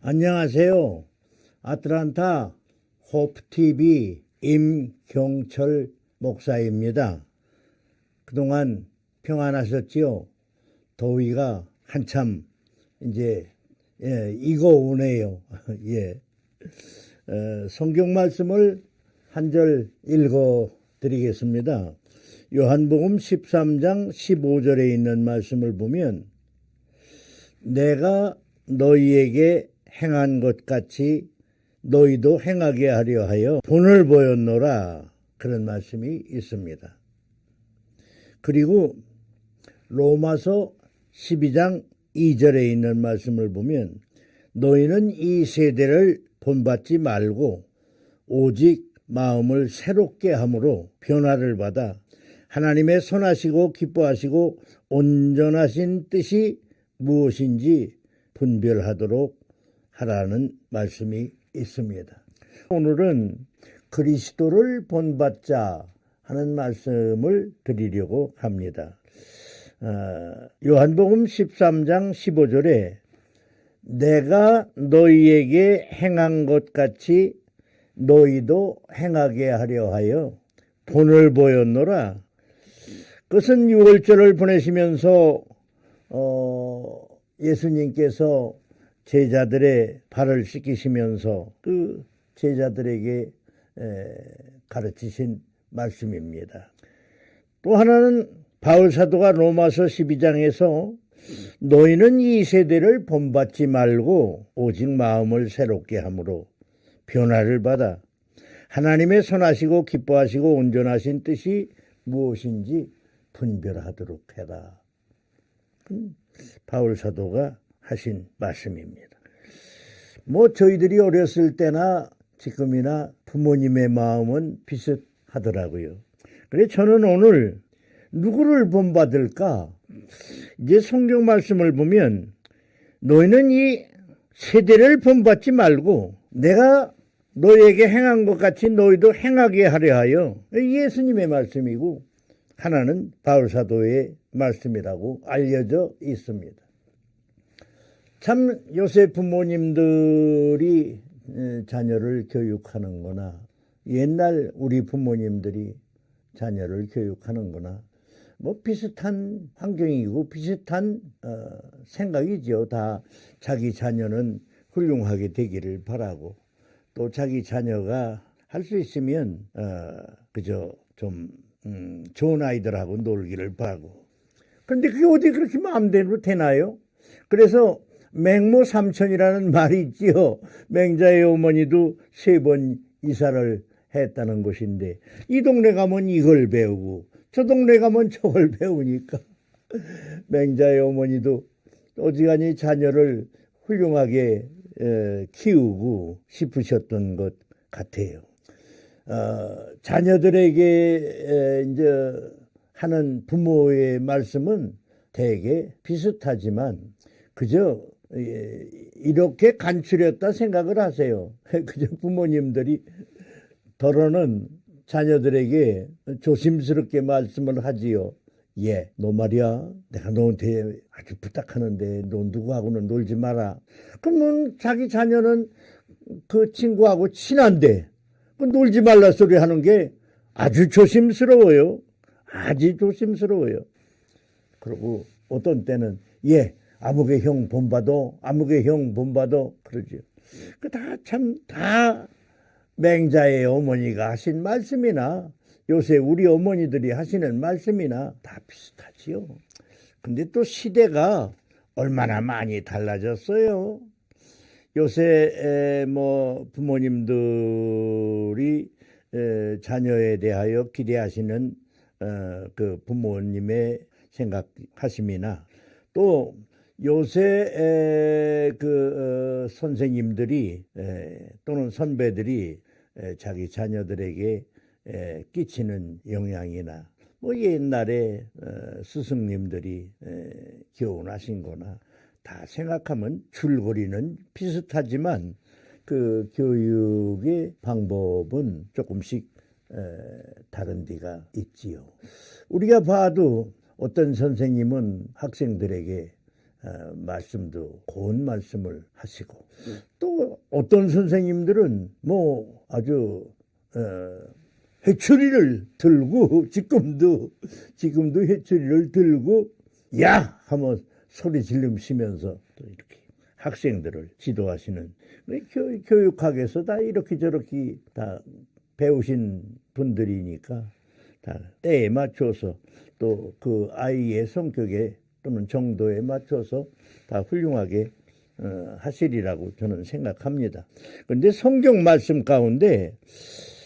안녕하세요. 아틀란타 호프TV 임경철 목사입니다. 그동안 평안하셨지요? 더위가 한참 이제 익어오네요. 예. 성경 말씀을 한 절 읽어 드리겠습니다. 요한복음 13장 15절에 있는 말씀을 보면 내가 너희에게 행한 것 같이 너희도 행하게 하려 하여 본을 보였노라, 그런 말씀이 있습니다. 그리고 로마서 12장 2절에 있는 말씀을 보면 너희는 이 세대를 본받지 말고 오직 마음을 새롭게 함으로 변화를 받아 하나님의 선하시고 기뻐하시고 온전하신 뜻이 무엇인지 분별하도록 하라는 말씀이 있습니다. 오늘은 그리스도를 본받자 하는 말씀을 드리려고 합니다. 요한복음 13장 15절에 내가 너희에게 행한 것 같이 너희도 행하게 하려 하여 본을 보였노라. 그것은 6월절을 보내시면서 예수님께서 제자들의 발을 씻기시면서 그 제자들에게 가르치신 말씀입니다. 또 하나는 바울 사도가 로마서 12장에서 너희는 이 세대를 본받지 말고 오직 마음을 새롭게 함으로 변화를 받아 하나님의 선하시고 기뻐하시고 온전하신 뜻이 무엇인지 분별하도록 해라. 바울 사도가 하신 말씀입니다. 저희들이 어렸을 때나 지금이나 부모님의 마음은 비슷하더라고요. 그래서 저는 오늘 누구를 본받을까? 이제 성경 말씀을 보면 너희는 이 세대를 본받지 말고 내가 너희에게 행한 것 같이 너희도 행하게 하려 하여, 예수님의 말씀이고 하나는 바울 사도의 말씀이라고 알려져 있습니다. 참 요새 부모님들이 자녀를 교육하는 거나 옛날 우리 부모님들이 자녀를 교육하는 거나 비슷한 환경이고 비슷한 생각이죠. 다 자기 자녀는 훌륭하게 되기를 바라고 또 자기 자녀가 할 수 있으면 그저 좀 좋은 아이들하고 놀기를 바라고. 그런데 그게 어디 그렇게 마음대로 되나요? 그래서 맹모 삼천이라는 말이 있지요. 맹자의 어머니도 3번 이사를 했다는 것인데 이 동네 가면 이걸 배우고 저 동네 가면 저걸 배우니까 맹자의 어머니도 어지간히 자녀를 훌륭하게 키우고 싶으셨던 것 같아요. 자녀들에게 이제 하는 부모의 말씀은 되게 비슷하지만 그저 이렇게 간추렸다 생각을 하세요. 그저 부모님들이 더러는 자녀들에게 조심스럽게 말씀을 하지요. 너 말이야, 내가 너한테 아주 부탁하는데 너 누구하고는 놀지 마라. 그러면 자기 자녀는 그 친구하고 친한데 그 놀지 말라 소리 하는 게 아주 조심스러워요. 아주 조심스러워요. 그리고 어떤 때는 아무개 형 본받어, 아무개 형 본받어 그러죠. 그 다 맹자의 어머니가 하신 말씀이나 요새 우리 어머니들이 하시는 말씀이나 다 비슷하지요. 근데 또 시대가 얼마나 많이 달라졌어요. 요새 부모님들이 자녀에 대하여 기대하시는 그 부모님의 생각하심이나 또 요새 선생님들이 또는 선배들이 자기 자녀들에게 끼치는 영향이나 옛날에 스승님들이 교훈하신 거나 다 생각하면 줄거리는 비슷하지만 그 교육의 방법은 조금씩 다른 데가 있지요. 우리가 봐도 어떤 선생님은 학생들에게 말씀도 고운 말씀을 하시고 또 어떤 선생님들은 뭐 아주 회초리를 들고 지금도 회초리를 들고 야 하면 소리 지르시면서 또 이렇게 학생들을 지도하시는 교육학에서 다 이렇게 저렇게 다 배우신 분들이니까 다 때에 맞춰서 또 그 아이의 성격에 또는 정도에 맞춰서 다 훌륭하게 하시리라고 저는 생각합니다. 그런데 성경 말씀 가운데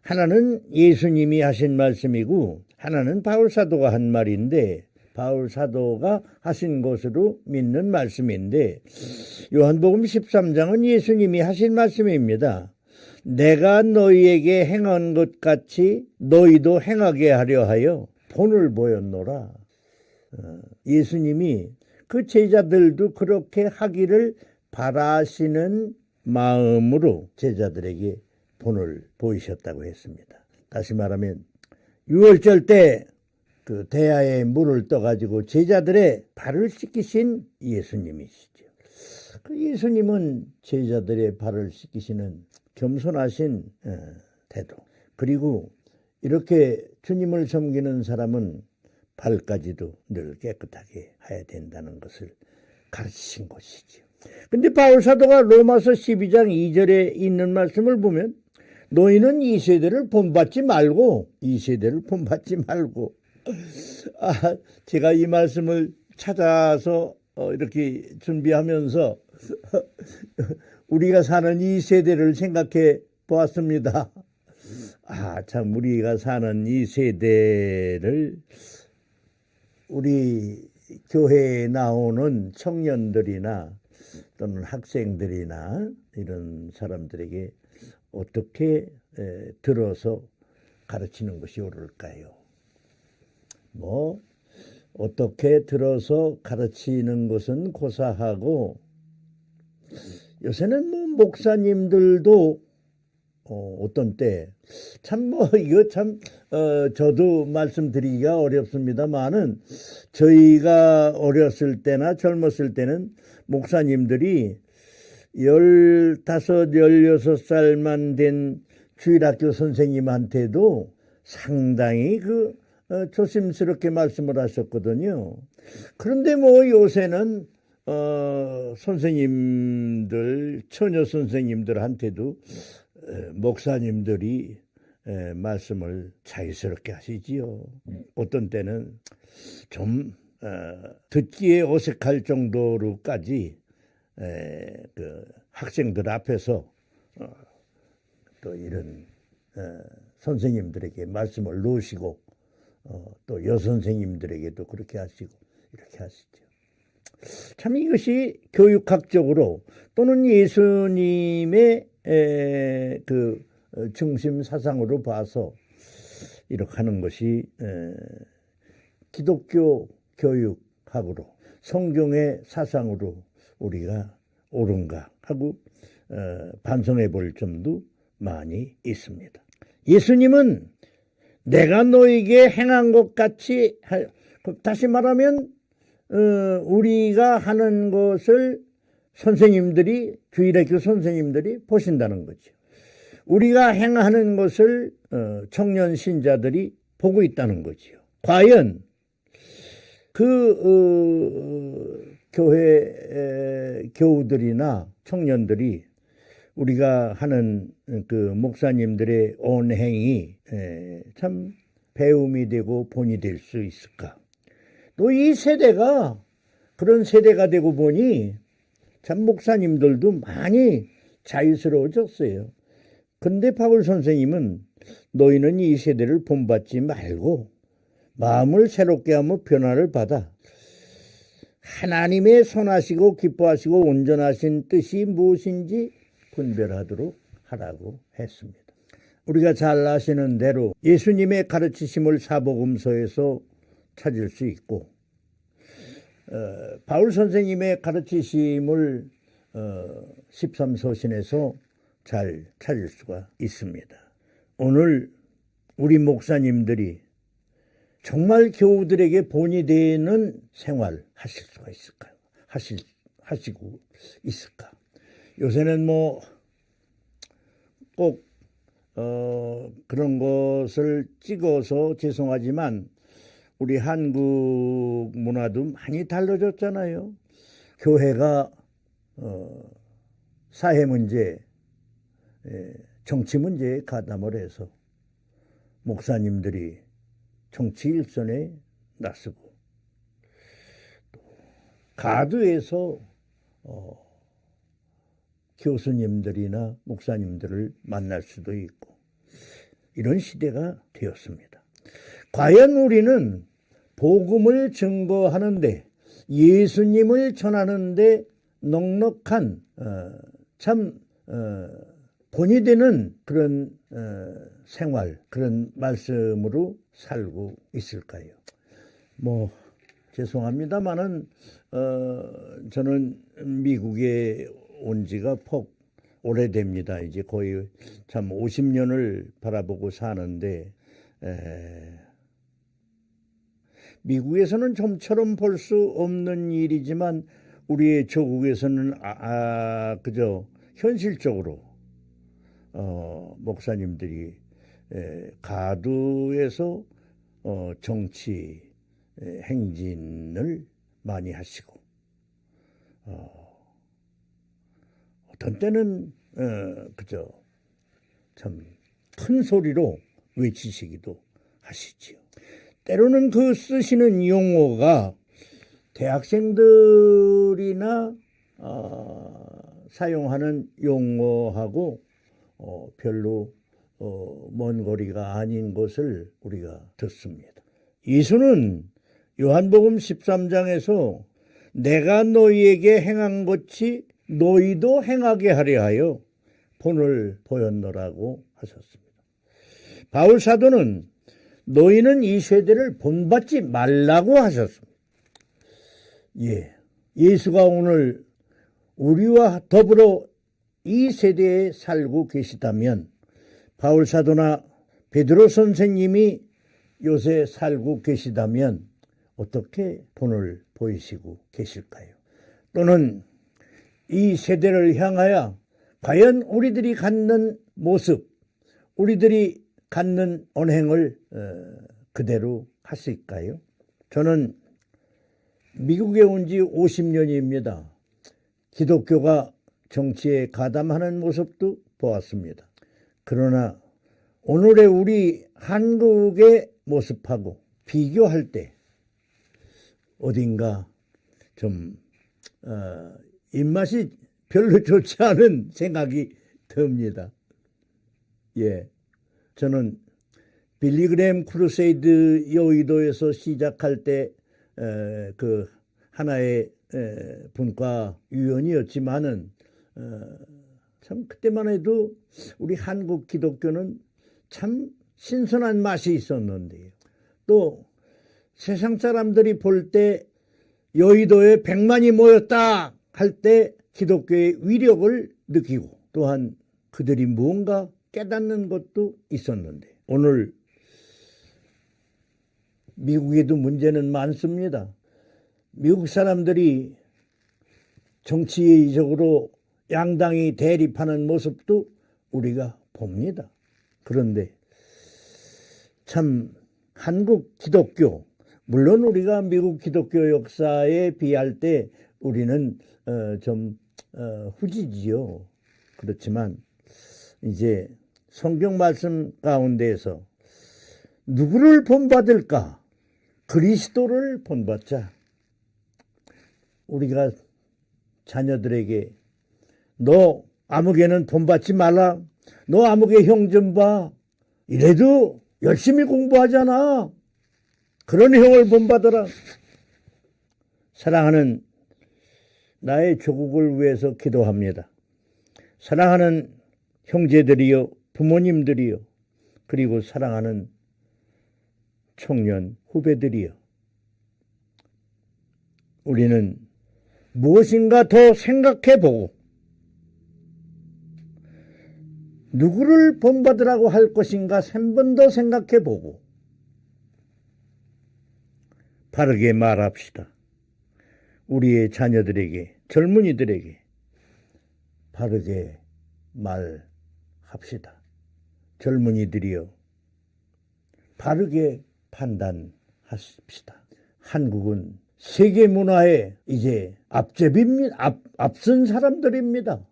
하나는 예수님이 하신 말씀이고 하나는 바울 사도가 한 말인데 바울 사도가 하신 것으로 믿는 말씀인데 요한복음 13장은 예수님이 하신 말씀입니다. 내가 너희에게 행한 것 같이 너희도 행하게 하려 하여 본을 보였노라. 예수님이 그 제자들도 그렇게 하기를 바라시는 마음으로 제자들에게 본을 보이셨다고 했습니다. 다시 말하면 유월절 때 그 대야에 물을 떠가지고 제자들의 발을 씻기신 예수님이시죠. 그 예수님은 제자들의 발을 씻기시는 겸손하신 태도, 그리고 이렇게 주님을 섬기는 사람은 발까지도 늘 깨끗하게 해야 된다는 것을 가르치신 것이지요. 근데 바울 사도가 로마서 12장 2절에 있는 말씀을 보면 너희는 이 세대를 본받지 말고 제가 이 말씀을 찾아서 이렇게 준비하면서 우리가 사는 이 세대를 생각해 보았습니다. 참 우리가 사는 이 세대를 우리 교회에 나오는 청년들이나 또는 학생들이나 이런 사람들에게 어떻게 들어서 가르치는 것이 옳을까요? 어떻게 들어서 가르치는 것은 고사하고 요새는 목사님들도 어떤 때 이거 저도 말씀드리기가 어렵습니다만은 저희가 어렸을 때나 젊었을 때는 목사님들이 15, 16살만 된 주일학교 선생님한테도 상당히 조심스럽게 말씀을 하셨거든요. 그런데 요새는 선생님들, 처녀 선생님들한테도 목사님들이 말씀을 자유스럽게 하시지요. 어떤 때는 좀 듣기에 어색할 정도로까지 그 학생들 앞에서 또 이런 선생님들에게 말씀을 놓으시고 또 여선생님들에게도 그렇게 하시고 이렇게 하시죠. 참 이것이 교육학적으로 또는 예수님의 그 중심 사상으로 봐서 이렇게 하는 것이 기독교 교육학으로 성경의 사상으로 우리가 옳은가 하고 반성해 볼 점도 많이 있습니다. 예수님은 내가 너에게 행한 것 같이 다시 말하면 우리가 하는 것을 선생님들이 주일학교 선생님들이 보신다는 거죠. 우리가 행하는 것을 청년 신자들이 보고 있다는 거죠. 과연 교회 교우들이나 청년들이 우리가 하는 그 목사님들의 언행이 참 배움이 되고 본이 될 수 있을까? 또 이 세대가 그런 세대가 되고 보니 참 목사님들도 많이 자유스러워졌어요. 근데 바울 선생님은 너희는 이 세대를 본받지 말고 마음을 새롭게 하며 변화를 받아 하나님의 선하시고 기뻐하시고 온전하신 뜻이 무엇인지 분별하도록 하라고 했습니다. 우리가 잘 아시는 대로 예수님의 가르치심을 사복음서에서 찾을 수 있고 바울 선생님의 가르치심을 13서신에서 잘 찾을 수가 있습니다. 오늘 우리 목사님들이 정말 교우들에게 본이 되는 생활 하실 수가 있을까요? 하시고 있을까? 요새는 뭐 꼭 그런 것을 찍어서 죄송하지만 우리 한국 문화도 많이 달라졌잖아요. 교회가 사회 문제, 정치 문제에 가담을 해서 목사님들이 정치 일선에 나서고 가두에서 교수님들이나 목사님들을 만날 수도 있고 이런 시대가 되었습니다. 과연 우리는 복음을 증거하는데 예수님을 전하는데 넉넉한 참 본이 되는 그런 생활, 그런 말씀으로 살고 있을까요? 뭐 죄송합니다만은 저는 미국에 온 지가 폭 오래됩니다. 이제 거의 참 50년을 바라보고 사는데 미국에서는 좀처럼 볼 수 없는 일이지만 우리의 조국에서는 그저 현실적으로 목사님들이 가두에서 정치 행진을 많이 하시고 어떤 때는 그저 참 큰 소리로 외치시기도 하시지요. 때로는 그 쓰시는 용어가 대학생들이나 사용하는 용어하고 별로 먼 거리가 아닌 것을 우리가 듣습니다. 예수는 요한복음 13장에서 내가 너희에게 행한 것이 너희도 행하게 하려 하여 본을 보였노라고 하셨습니다. 바울 사도는 너희는 이 세대를 본받지 말라고 하셨습니다. 예수가 오늘 우리와 더불어 이 세대에 살고 계시다면 바울 사도나 베드로 선생님이 요새 살고 계시다면 어떻게 본을 보이시고 계실까요? 또는 이 세대를 향하여 과연 우리들이 갖는 모습, 우리들이 갖는 언행을 그대로 하실까요? 저는 미국에 온 지 50년입니다. 기독교가 정치에 가담하는 모습도 보았습니다. 그러나 오늘의 우리 한국의 모습하고 비교할 때 어딘가 좀 입맛이 별로 좋지 않은 생각이 듭니다. 저는 빌리그램 크루세이드 여의도에서 시작할 때 그 하나의 분과위원이었지만은 참 그때만 해도 우리 한국 기독교는 참 신선한 맛이 있었는데요. 또 세상 사람들이 볼 때 여의도에 100만이 모였다 할 때 기독교의 위력을 느끼고 또한 그들이 무언가 깨닫는 것도 있었는데 오늘 미국에도 문제는 많습니다. 미국 사람들이 정치적으로 양당이 대립하는 모습도 우리가 봅니다. 그런데 참 한국 기독교, 물론 우리가 미국 기독교 역사에 비할 때 우리는 좀 후지지요. 그렇지만 이제 성경 말씀 가운데에서 누구를 본받을까? 그리스도를 본받자. 우리가 자녀들에게 너 아무개는 본받지 말라. 너 아무개 형 좀 봐. 이래도 열심히 공부하잖아. 그런 형을 본받아라. 사랑하는 나의 조국을 위해서 기도합니다. 사랑하는 형제들이요, 부모님들이요, 그리고 사랑하는 청년 후배들이요. 우리는 무엇인가 더 생각해보고 누구를 본받으라고 할 것인가 3번 더 생각해보고 바르게 말합시다. 우리의 자녀들에게, 젊은이들에게 바르게 말합시다. 젊은이들이여, 바르게 판단하십시다. 한국은 세계 문화에 이제 앞선 사람들입니다.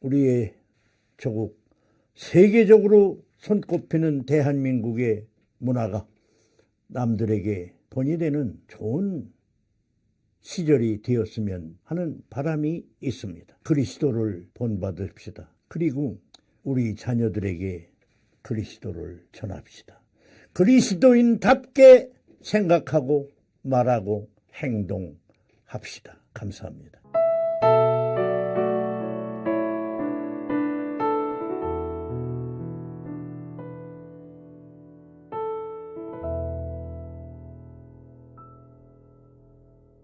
우리의 조국, 세계적으로 손꼽히는 대한민국의 문화가 남들에게 본이 되는 좋은 시절이 되었으면 하는 바람이 있습니다. 그리스도를 본받읍시다. 그리고 우리 자녀들에게 그리스도를 전합시다. 그리스도인답게 생각하고 말하고 행동합시다. 감사합니다.